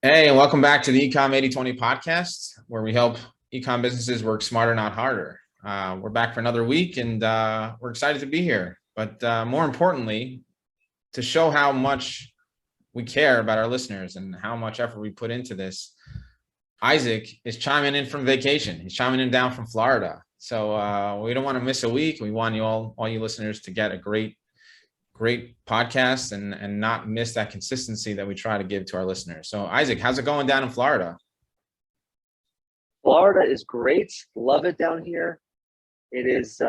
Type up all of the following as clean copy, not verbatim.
Hey, and welcome back to the Ecom 80/20 podcast, where we help ecom businesses work smarter, not harder. We're back for another week, and we're excited to be here. But more importantly, to show how much we care about our listeners and how much effort we put into this, Isaac is chiming in from vacation. He's chiming in down from Florida. So we don't want to miss a week. We want you all you listeners to get a great podcast and not miss that consistency that we try to give to our listeners. So Isaac, how's it going down in Florida? Florida is great. Love it down here. It is,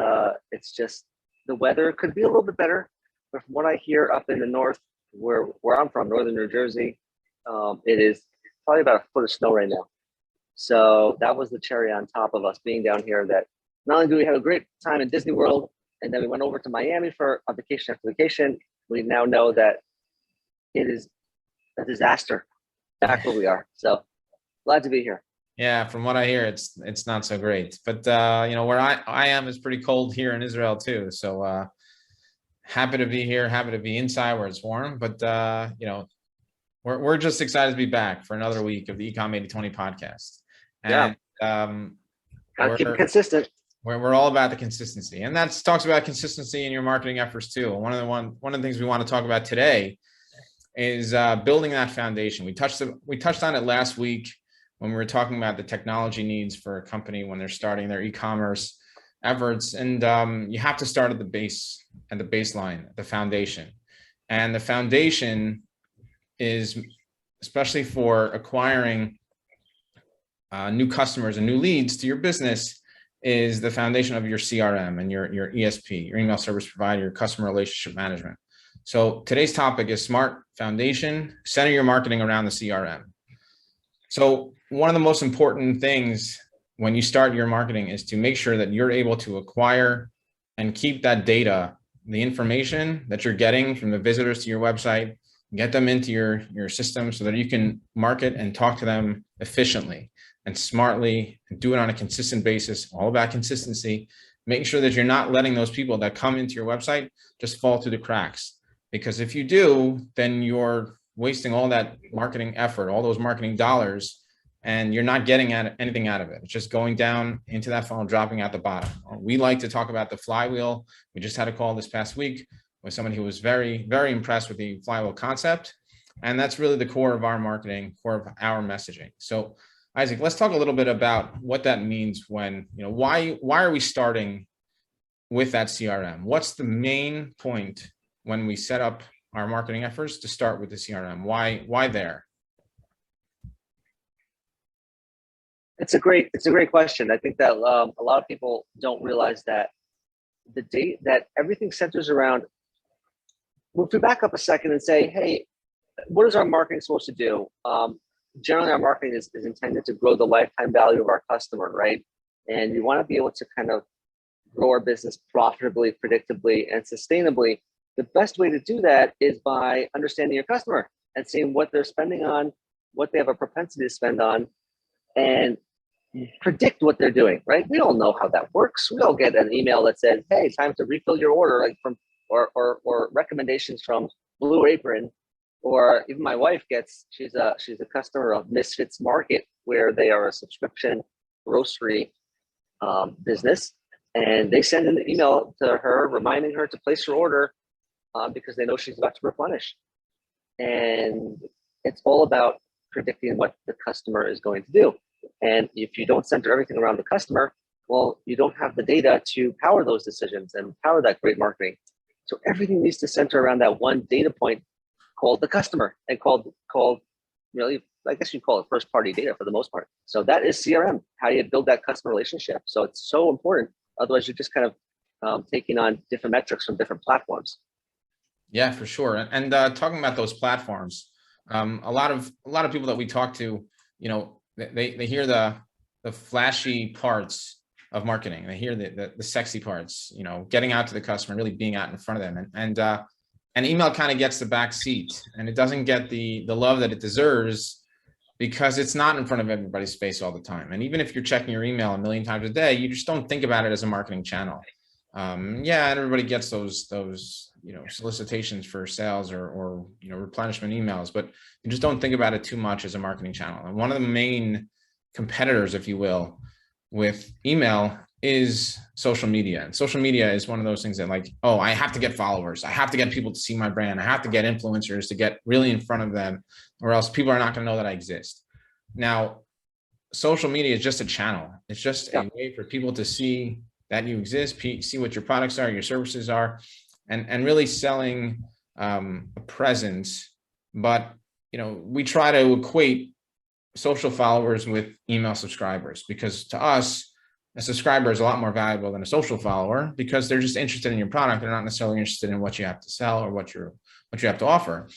it's just the weather could be a little bit better, but from what I hear up in the north, where I'm from, northern New Jersey, it is probably about a foot of snow right now. So that was the cherry on top of us being down here. That not only do we have a great time in Disney World, and then we went over to Miami for a vacation after vacation, we now know that it is a disaster back where we are. So glad to be here. Yeah, from what I hear, it's not so great. But where I am is pretty cold here in Israel too. So happy to be here, happy to be inside where it's warm. But we're just excited to be back for another week of the Ecom 80/20 podcast. And Gotta keep it consistent. We're all about the consistency, and that talks about consistency in your marketing efforts too. And one of the things we want to talk about today is building that foundation. We touched on it last week when we were talking about the technology needs for a company when they're starting their e-commerce efforts, and you have to start at the base and the baseline, the foundation. And the foundation is, especially for acquiring new customers and new leads to your business, is the foundation of your CRM and your ESP, your email service provider, your customer relationship management. So today's topic is smart foundation, center your marketing around the CRM. So one of the most important things when you start your marketing is to make sure that you're able to acquire and keep that data, the information that you're getting from the visitors to your website, get them into your system so that you can market and talk to them efficiently and smartly, and do it on a consistent basis, all about consistency, making sure that you're not letting those people that come into your website just fall through the cracks. Because if you do, then you're wasting all that marketing effort, all those marketing dollars, and you're not getting anything out of it. It's just going down into that funnel, dropping out the bottom. We like to talk about the flywheel. We just had a call this past week with someone who was very, very impressed with the flywheel concept. And that's really the core of our marketing, core of our messaging. So Isaac, let's talk a little bit about what that means when, why are we starting with that CRM? What's the main point when we set up our marketing efforts to start with the CRM? Why there? It's a great question. I think that a lot of people don't realize that that everything centers around. Well, if we back up a second and say, hey, what is our marketing supposed to do? Generally, our marketing is intended to grow the lifetime value of our customer, right? And you want to be able to kind of grow our business profitably, predictably, and sustainably. The best way to do that is by understanding your customer and seeing what they're spending on, what they have a propensity to spend on, and predict what they're doing, right? We all know how that works. We all get an email that says, hey, time to refill your order, like from or recommendations from Blue Apron. Or even my wife gets, she's a customer of Misfits Market, where they are a subscription grocery business. And they send an email to her reminding her to place her order because they know she's about to replenish. And it's all about predicting what the customer is going to do. And if you don't center everything around the customer, well, you don't have the data to power those decisions and power that great marketing. So everything needs to center around that one data point called the customer, and called really, I guess you call it first party data for the most part. So that is CRM, how you build that customer relationship. So it's so important. Otherwise, you're just kind of taking on different metrics from different platforms. Yeah, for sure. And talking about those platforms, a lot of people that we talk to, they hear the flashy parts of marketing. They hear the sexy parts, getting out to the customer, really being out in front of them, and email kind of gets the back seat, and it doesn't get the love that it deserves because it's not in front of everybody's face all the time. And even if you're checking your email a million times a day, you just don't think about it as a marketing channel. Yeah, and everybody gets those solicitations for sales or replenishment emails, but you just don't think about it too much as a marketing channel. And one of the main competitors, if you will, with email is social media. And social media is one of those things that, like, oh, I have to get followers, I have to get people to see my brand, I have to get influencers to get really in front of them, or else people are not going to know that I exist. Now, social media is just a channel. It's just a way for people to see that you exist, see what your products are, your services are, and really selling a presence. But we try to equate social followers with email subscribers, because to us, a subscriber is a lot more valuable than a social follower, because they're just interested in your product. They're not necessarily interested in what you have to sell or what you have to offer.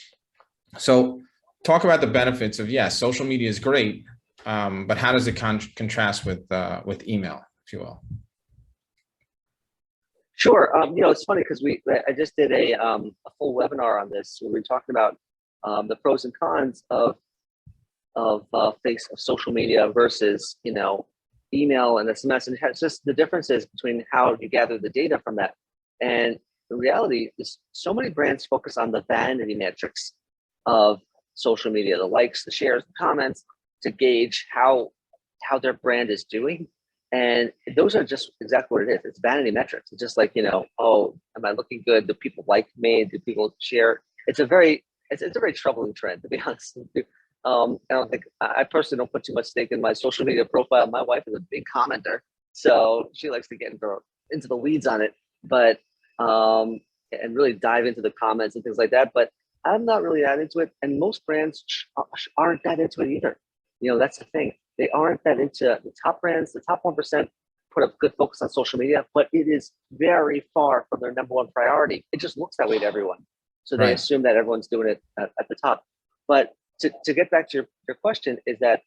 So talk about the benefits of, yes, social media is great, but how does it contrast with email, if you will? Sure. It's funny because I just did a full webinar on this where we talked about the pros and cons of social media versus email and SMS, and it's just the differences between how you gather the data from that. And the reality is, so many brands focus on the vanity metrics of social media, the likes, the shares, the comments, to gauge how their brand is doing. And those are just exactly what it is. It's vanity metrics. It's just like, oh, am I looking good? Do people like me? Do people share? It's a very troubling trend, to be honest with you. I personally don't put too much stake in my social media profile. My wife is a big commenter, so she likes to get into the weeds on it, but and really dive into the comments and things like that. But I'm not really that into it, and most brands aren't that into it either. That's the thing. They aren't that into the top brands. The top 1% put a good focus on social media, but it is very far from their number one priority. It just looks that way to everyone. So they assume that everyone's doing it at the top. But to get back to your question, is that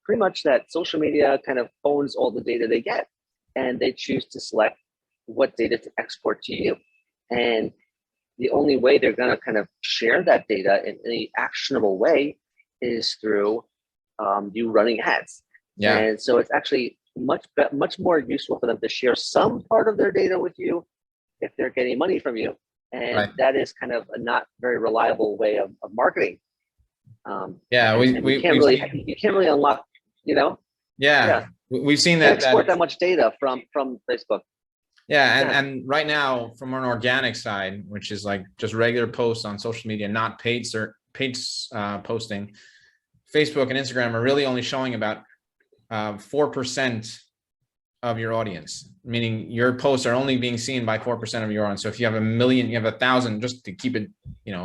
pretty much that social media kind of owns all the data they get, and they choose to select what data to export to you. And the only way they're going to kind of share that data in any actionable way is through you running ads. Yeah. And so it's actually much more useful for them to share some part of their data with you if they're getting money from you. And that is kind of a not very reliable way of marketing. You can't really unlock, we've seen that export that much data from Facebook. And right now, from an organic side, which is like just regular posts on social media, not paid posting, Facebook and Instagram are really only showing about 4% of your audience, meaning your posts are only being seen by 4% of your audience. So if you have 1 million, you have 1,000, just to keep it,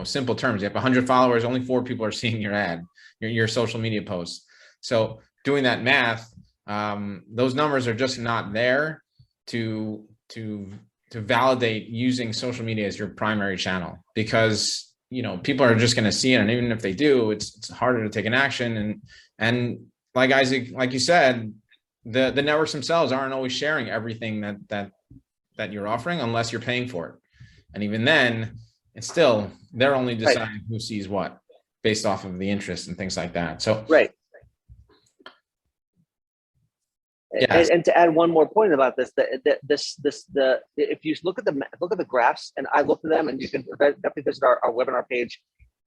simple terms, you have 100 followers, only 4 people are seeing your ad, your social media posts. So doing that math, those numbers are just not there to validate using social media as your primary channel, because people are just going to see it, and even if they do, it's harder to take an action. And like Isaac, like you said, the networks themselves aren't always sharing everything that you're offering unless you're paying for it. And even then, it's still, they're only deciding who sees what based off of the interest and things like that. So and to add one more point about this, if you look at the graphs, and I looked at them, and you can definitely visit our webinar page,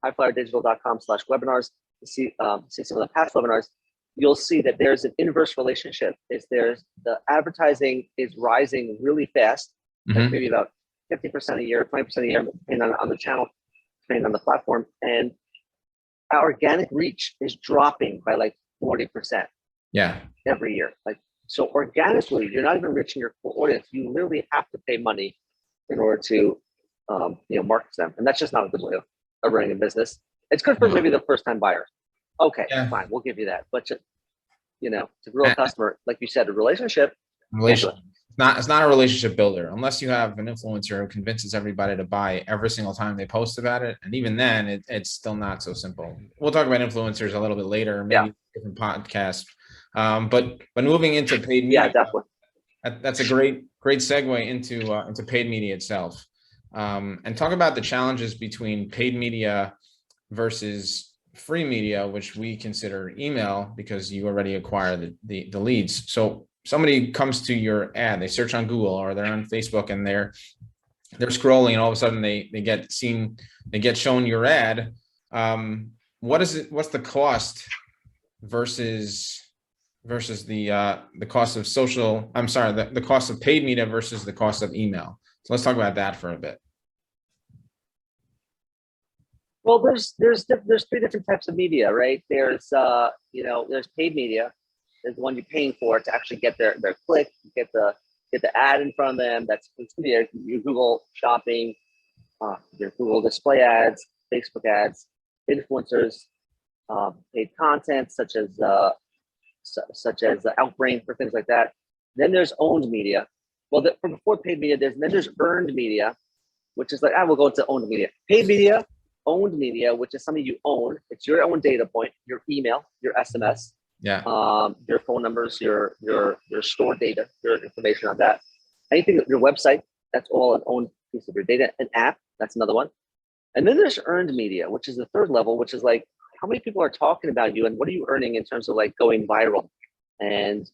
highflyerdigital.com/webinars, to see some of the past webinars. You'll see that there's an inverse relationship. The advertising is rising really fast, like maybe about 50% a year, 20% a year, depending on the channel, depending on the platform, and our organic reach is dropping by like 40%. Every year. So organically, you're not even reaching your core audience. You literally have to pay money in order to market them, and that's just not a good way of running a business. It's good for maybe the first-time buyer. Okay, fine, we'll give you that. But to grow a customer, like you said, a relationship. It's not a relationship builder unless you have an influencer who convinces everybody to buy every single time they post about it. And even then, it's still not so simple. We'll talk about influencers a little bit later, maybe different podcasts. But moving into paid media, definitely. That's a great segue into paid media itself. And talk about the challenges between paid media versus free media, which we consider email, because you already acquire the leads. So somebody comes to your ad, they search on Google or they're on Facebook and they're scrolling and all of a sudden they get shown your ad. What's the cost versus the cost of social, I'm sorry, the cost of paid media versus the cost of email. So let's talk about that for a bit. Well, there's three different types of media, right? There's there's paid media. There's the one you're paying for to actually get their click, get the ad in front of them. That's your Google Shopping, your Google display ads, Facebook ads, influencers, paid content such as Outbrain for things like that. Then there's owned media. Well, before paid media, there's earned media, which is like, we'll go into owned media. Paid media, owned media, which is something you own. It's your own data point, your email, your SMS, your phone numbers, your store data, your information on that. Anything, your website, that's all an owned piece of your data. An app, that's another one. And then there's earned media, which is the third level, which is like, how many people are talking about you and what are you earning in terms of like going viral and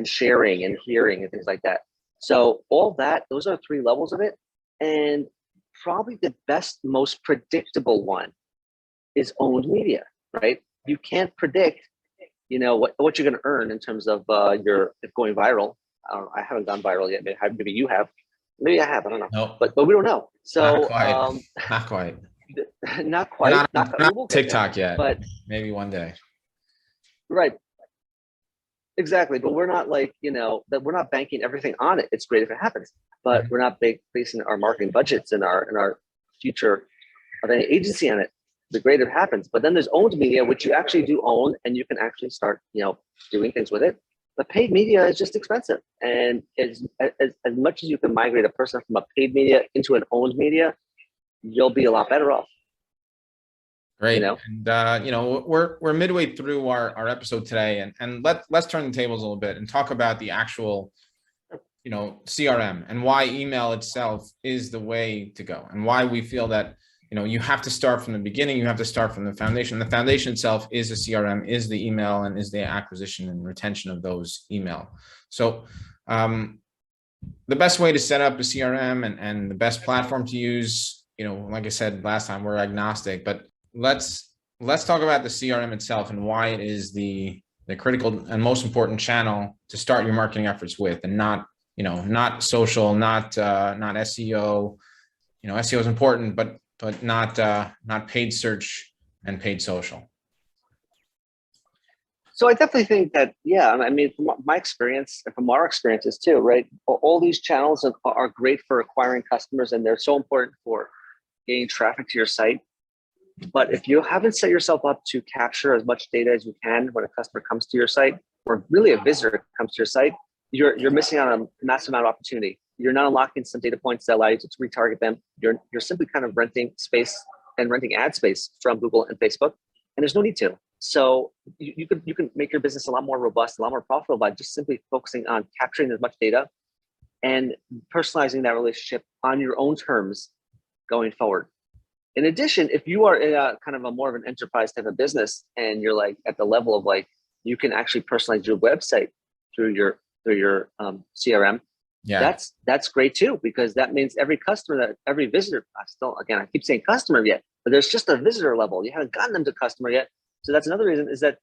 sharing and hearing and things like that. So all that, those are three levels of it. And probably the best, most predictable one is owned media, right? You can't predict, what you're going to earn in terms of if going viral. I haven't gone viral yet. Maybe you have. Maybe I have. I don't know. Nope. But we don't know. So not quite. Not quite. Not quite. Not TikTok yet, but maybe one day. Right. Exactly. But we're not like, that we're not banking everything on it. It's great if it happens, but we're not basing our marketing budgets and our future of any agency on it. The great if it happens. But then there's owned media, which you actually do own and you can actually start, doing things with it. But paid media is just expensive. And as much as you can migrate a person from a paid media into an owned media, you'll be a lot better off. Great. And we're midway through our episode today, and let's turn the tables a little bit and talk about the actual, CRM and why email itself is the way to go, and why we feel that, you have to start from the beginning. You have to start from the foundation. The foundation itself is a CRM, is the email, and is the acquisition and retention of those email. So the best way to set up a CRM and the best platform to use, like I said last time, we're agnostic, but let's talk about the CRM itself and why it is the critical and most important channel to start your marketing efforts with, and not social, not SEO. SEO is important, but not paid search and paid social. So I definitely think that, from my experience and from our experiences too, right? All these channels are great for acquiring customers, and they're so important for getting traffic to your site. But if you haven't set yourself up to capture as much data as you can when a customer comes to your site, or really a visitor comes to your site, you're missing out on a massive amount of opportunity. You're not unlocking some data points that allow you to retarget them. You're simply kind of renting space and renting ad space from Google and Facebook, and there's no need to. So you can make your business a lot more robust, a lot more profitable by just simply focusing on capturing as much data and personalizing that relationship on your own terms going forward. In addition, if you are in a kind of a more of an enterprise type of business and you're like at the level of like, you can actually personalize your website through your CRM. Yeah, that's great too, because that means every visitor, I keep saying customer yet, but there's just a visitor level. You haven't gotten them to customer yet. So that's another reason, is that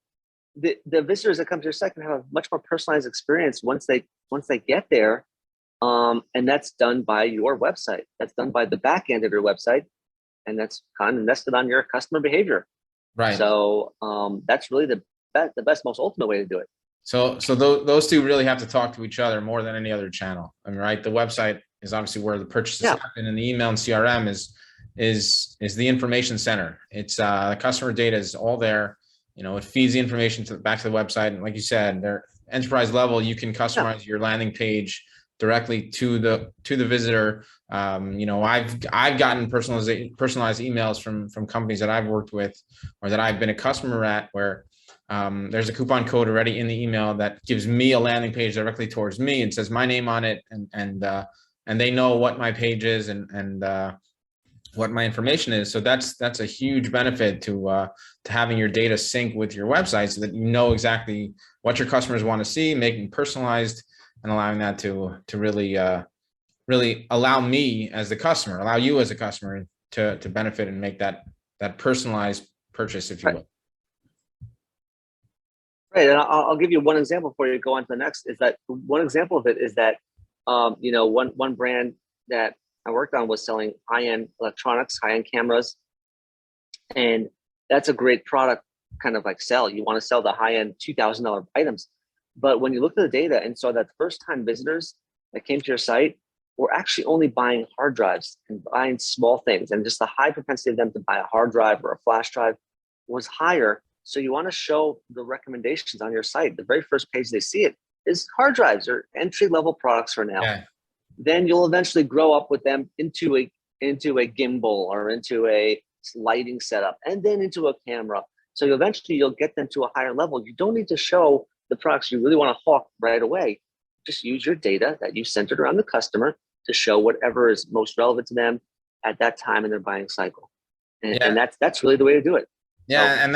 the visitors that come to your site can have a much more personalized experience once they get there. And that's done by your website. That's done by the back end of your website. And that's kind of nested on your customer behavior. Right. So that's really the best, most ultimate way to do it. So those two really have to talk to each other more than any other channel. I mean, right? The website is obviously where the purchases happen, and the email and CRM is the information center. It's the customer data is all there. It feeds the information back to the website, and like you said, they're enterprise level. You can customize your landing page directly to the visitor. I've gotten personalized emails from companies that I've worked with or that I've been a customer at, where there's a coupon code already in the email that gives me a landing page directly towards me and says my name on it, and they know what my page is and what my information is. So that's a huge benefit to having your data sync with your website, so that you know exactly what your customers want to see, making personalized and allowing that to really really allow me as the customer, allow you as a customer to benefit and make that personalized purchase, if you will. Right, and I'll give you one example before you go on to the next. Is that one example of it is that one brand that I worked on was selling high-end electronics, high-end cameras, and that's a great product kind of like sell. You want to sell the high-end $2,000 items, but when you looked at the data and saw that first-time visitors that came to your site were actually only buying hard drives and buying small things, and just the high propensity of them to buy a hard drive or a flash drive was higher. So you want to show the recommendations on your site. The very first page they see it is hard drives or entry-level products for now. Yeah. Then you'll eventually grow up with them into a gimbal or into a lighting setup, and then into a camera. So eventually you'll get them to a higher level. You don't need to show the products you really want to hawk right away. Just use your data that you centered around the customer to show whatever is most relevant to them at that time in their buying cycle. And that's really the way to do it. Yeah, So and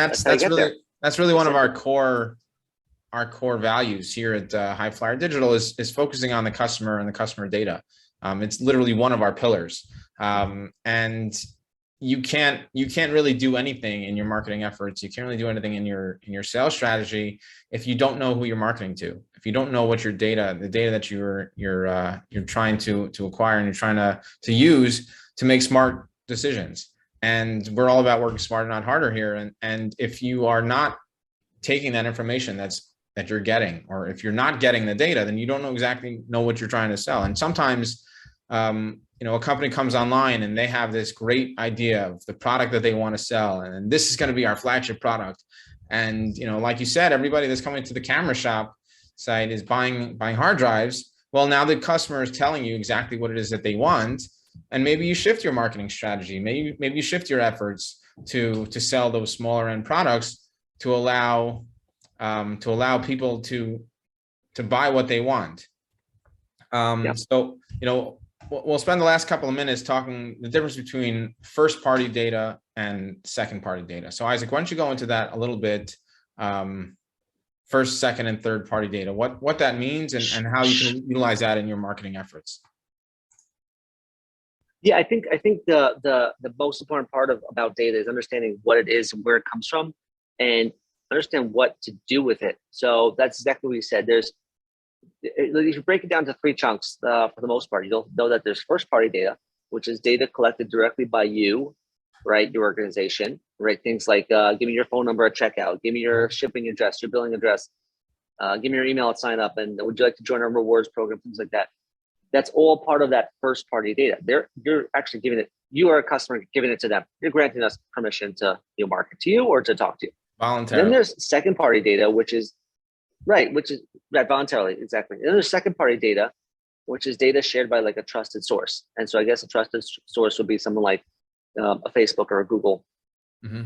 that's really one of our core values here at High Flyer Digital is focusing on the customer and the customer data. It's literally one of our pillars, and you can't really do anything in your marketing efforts. You can't really do anything in your sales strategy if you don't know who you're marketing to. If you don't know what your data, the data that you're trying to acquire and you're trying to use to make smart decisions. And we're all about working smarter, not harder here. And if you are not taking that information that you're getting, or if you're not getting the data, then you don't know what you're trying to sell. And sometimes, a company comes online and they have this great idea of the product that they want to sell, and this is going to be our flagship product. And like you said, everybody that's coming to the camera shop site is buying hard drives. Well, now the customer is telling you exactly what it is that they want, and maybe you shift your marketing strategy. Maybe you shift your efforts to sell those smaller end products to allow people to buy what they want. So we'll spend the last couple of minutes talking the difference between first party data and second party data. So Isaac, why don't you go into that a little bit? First, second, and third party data, what that means and how you can utilize that in your marketing efforts. Yeah, I think the most important part about data is understanding what it is and where it comes from, and understand what to do with it. So that's exactly what you said. If you break it down to three chunks, for the most part, you'll know that there's first party data, which is data collected directly by you, right? Your organization, right? Things like, give me your phone number at checkout, give me your shipping address, your billing address, give me your email at sign up, and would you like to join our rewards program, things like that. That's all part of that first party data. You're actually giving it, you are a customer giving it to them. You're granting us permission to market to you or to talk to you. Voluntarily. Then there's second party data, which is voluntarily, exactly. And then there's second party data, which is data shared by like a trusted source. And so I guess a trusted source would be someone like a Facebook or a Google,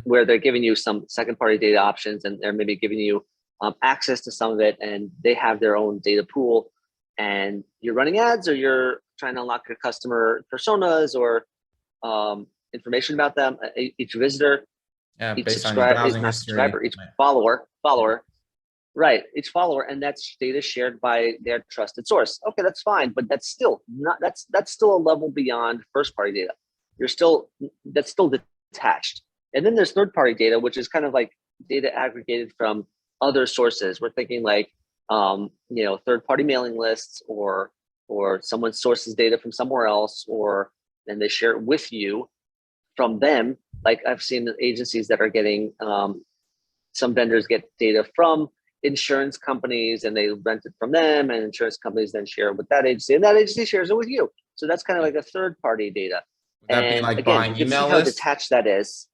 where they're giving you some second party data options, and they're maybe giving you access to some of it, and they have their own data pool, and you're running ads, or you're trying to unlock your customer personas or information about them, each visitor, each subscriber, each follower, right? Each follower, and that's data shared by their trusted source. Okay, that's fine, but that's still a level beyond first party data. That's still detached. And then there's third party data, which is kind of like data aggregated from other sources. We're thinking like third party mailing lists, or someone sources data from somewhere else, or then they share it with you from them. Like I've seen agencies that are getting, some vendors get data from insurance companies and they rent it from them, and insurance companies then share it with that agency, and that agency shares it with you. So that's kind of like a third party data. Would that be like again, buying you can email see how lists? detached that is.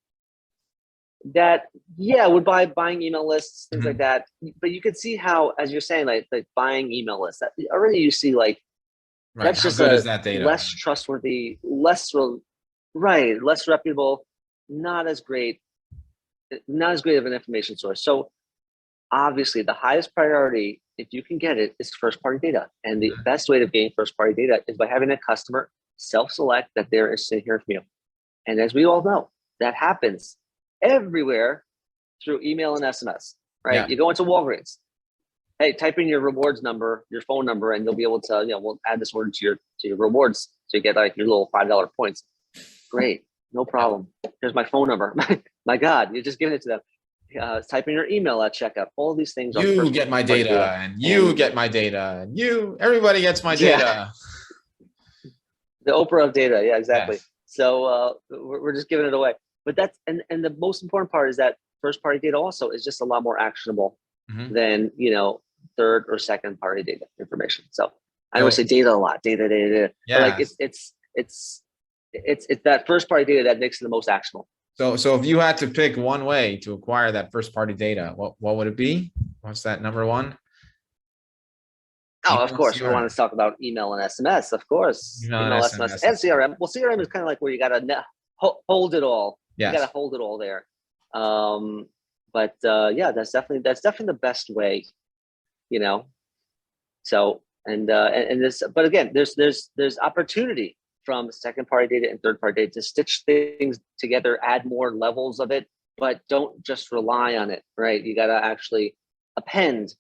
Would buying email lists, things like that. But you could see how, as you're saying, like buying email lists, that already you see like, right. That's How just good is that data? Less trustworthy, less reputable, not as great of an information source. So obviously the highest priority, if you can get it, is first party data. And the best way to gain first party data is by having a customer self-select that they're interested in hearing from you. And as we all know, that happens everywhere through email and SMS, right? Yeah. You go into Walgreens, hey, type in your rewards number, your phone number, and you'll be able to, we'll add this order to your rewards to get like your little $5 points. Great, no problem. Here's my phone number. My God, you're just giving it to them. Type in your email at checkout. All these things are you get my data, and you get my data, and everybody gets my data. The Oprah of data. Yeah, exactly. Yes. So we're just giving it away. But that's and the most important part is that first party data also is just a lot more actionable than third or second party data information. So I always say data a lot. Data. Yeah. But like it's that first party data that makes it the most actionable. So if you had to pick one way to acquire that first party data, what would it be? What's that number one? Oh, of course. We want to talk about email and SMS, of course. Email SMS, and CRM. Well, CRM is kind of like where you got to hold it all. Yes. You got to hold it all there. But that's definitely the best way, So and this, but again, there's opportunity from second party data and third party data to stitch things together, add more levels of it, but don't just rely on it, right? You got to actually append.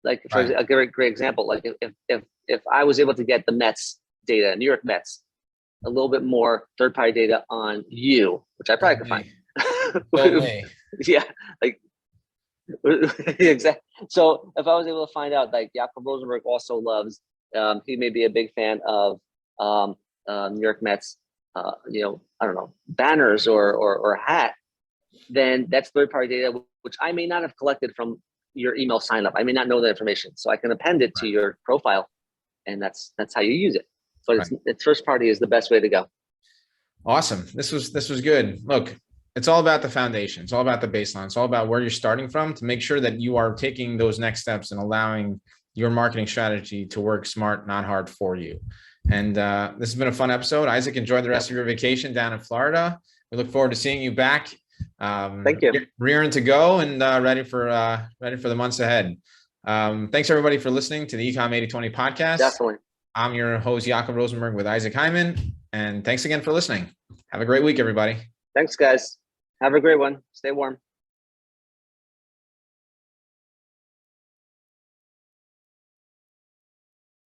Like for a great example, like if I was able to get the Mets data, New York Mets, a little bit more third party data on you, which I probably could find. Yeah, like exactly. So if I was able to find out, like Jakob Rosenberg also loves, he may be a big fan of New York Mets, I don't know, banners or hat, then that's third party data, which I may not have collected from your email sign up. I may not know that information, so I can append it to your profile, and that's how you use it. But it's first party is the best way to go. Awesome. This was good. Look, it's all about the foundation. It's all about the baseline. It's all about where you're starting from to make sure that you are taking those next steps and allowing your marketing strategy to work smart, not hard for you. And this has been a fun episode. Isaac, enjoy the rest of your vacation down in Florida. We look forward to seeing you back. Thank you. Rearing to go and ready for the months ahead. Thanks everybody for listening to the Ecom 80/20 podcast. Definitely. I'm your host, Jakob Rosenberg with Isaac Hyman. And thanks again for listening. Have a great week, everybody. Thanks, guys. Have a great one. Stay warm.